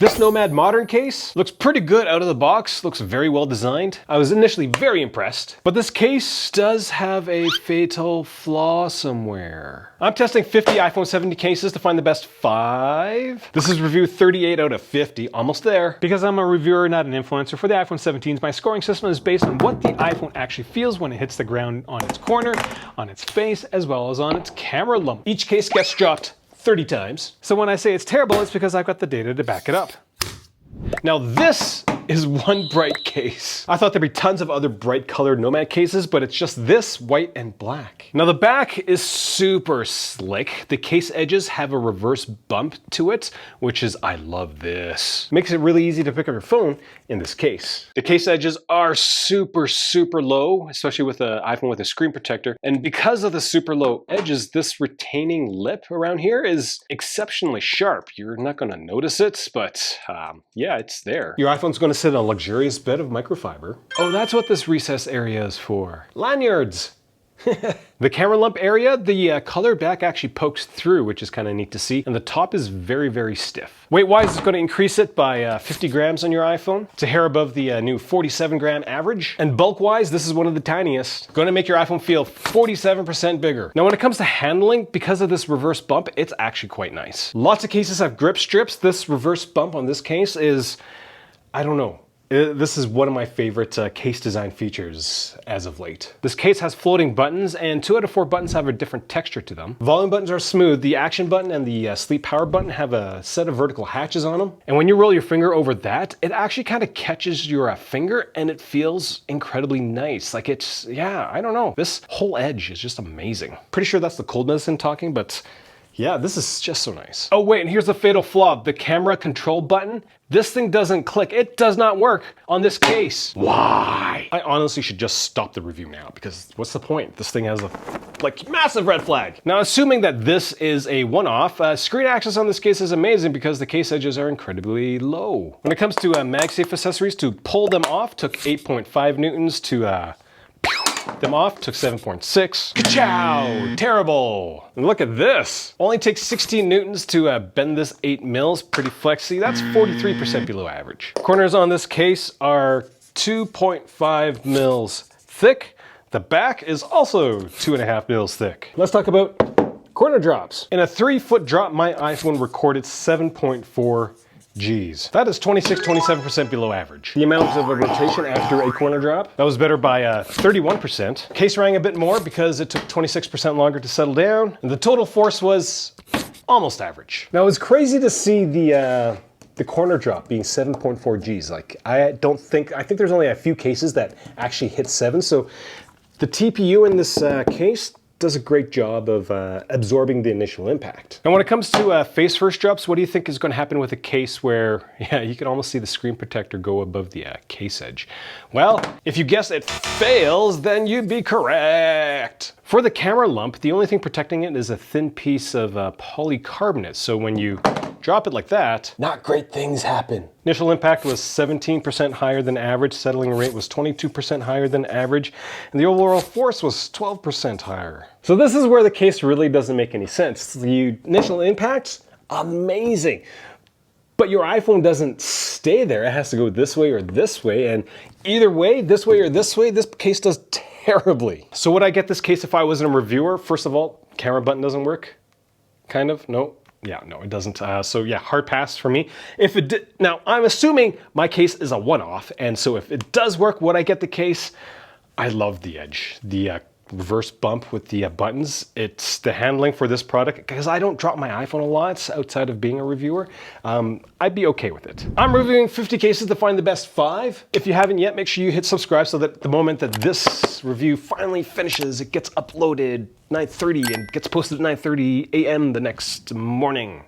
This Nomad Modern case looks pretty good out of the box, looks very well designed. I was initially very impressed, but this case does have a fatal flaw somewhere. I'm testing 50 iPhone 70 cases to find the best 5. This is review 38 out of 50, almost there. Because I'm a reviewer, not an influencer, for the iPhone 17s, my scoring system is based on what the iPhone actually feels when it hits the ground on its corner, on its face, as well as on its camera lump. Each case gets dropped 30 times. So when I say it's terrible, it's because I've got the data to back it up. Now this is one bright case. I thought there'd be tons of other bright colored Nomad cases, but it's just this, white and black. Now the back is super slick. The case edges have a reverse bump to it, which is, I love this. Makes it really easy to pick up your phone in this case. The case edges are super low, especially with an iPhone with a screen protector. And because of the super low edges, this retaining lip around here is exceptionally sharp. You're not gonna notice it, but yeah, it's there. Your iPhone's gonna sit on a luxurious bed of microfiber. Oh, that's what this recess area is for. Lanyards. The camera lump area, the color back actually pokes through, which is kind of neat to see. And the top is very stiff. Weight-wise, it's going to increase it by 50 grams on your iPhone. It's a hair above the new 47 gram average. And bulk-wise, this is one of the tiniest. Going to make your iPhone feel 47% bigger. Now, when it comes to handling, because of this reverse bump, it's actually quite nice. Lots of cases have grip strips. This reverse bump on this case is, I don't know. This is one of my favorite case design features as of late. This case has floating buttons, and 2 out of 4 buttons have a different texture to them. Volume buttons are smooth. The action button and the sleep power button have a set of vertical hatches on them. And when you roll your finger over that, it actually kind of catches your finger and it feels incredibly nice. Like it's, yeah, I don't know. This whole edge is just amazing. Pretty sure that's the cold medicine talking, but yeah, this is just so nice. Oh wait, and here's the fatal flaw. The camera control button, this thing doesn't click. It does not work on this case. Why? I honestly should just stop the review now because what's the point? This thing has a massive red flag. Now, assuming that this is a one-off, screen access on this case is amazing because the case edges are incredibly low. When it comes to MagSafe accessories, to pull them off took 8.5 newtons to them off took 7.6. Ka-chow! Terrible! And look at this. Only takes 16 newtons to bend this 8 mils. Pretty flexy. That's 43% below average. Corners on this case are 2.5 mils thick. The back is also 2.5 mils thick. Let's talk about corner drops. In a 3-foot drop, my iPhone recorded 7.4 Gs. That is 27% below average. The amount of a rotation after a corner drop, that was better by 31%. Case rang a bit more because it took 26% longer to settle down. And the total force was almost average. Now it's crazy to see the corner drop being 7.4 Gs. Like I think there's only a few cases that actually hit 7. So the TPU in this case does a great job of absorbing the initial impact. And when it comes to face first drops, what do you think is going to happen with a case where, yeah, you can almost see the screen protector go above the case edge? Well, if you guess it fails, then you'd be correct. For the camera lump, the only thing protecting it is a thin piece of polycarbonate. So when you drop it like that, not great things happen. Initial impact was 17% higher than average, settling rate was 22% higher than average, and the overall force was 12% higher. So this is where the case really doesn't make any sense. The initial impact, amazing. But your iPhone doesn't stay there. It has to go this way or this way, and either way, this way or this way, this case does terribly. So would I get this case if I wasn't a reviewer? First of all, camera button doesn't work. Kind of, no. Yeah, no, it doesn't. So yeah, hard pass for me. If it did, now I'm assuming my case is a one-off, and so if it does work, would I get the case? I love the edge, the reverse bump with the buttons. It's the handling for this product, because I don't drop my iPhone a lot outside of being a reviewer. I'd be okay with it. I'm reviewing 50 cases to find the best 5. If you haven't yet, make sure you hit subscribe so that the moment that this review finally finishes, it gets uploaded 9:30 and gets posted at 9:30 a.m. the next morning.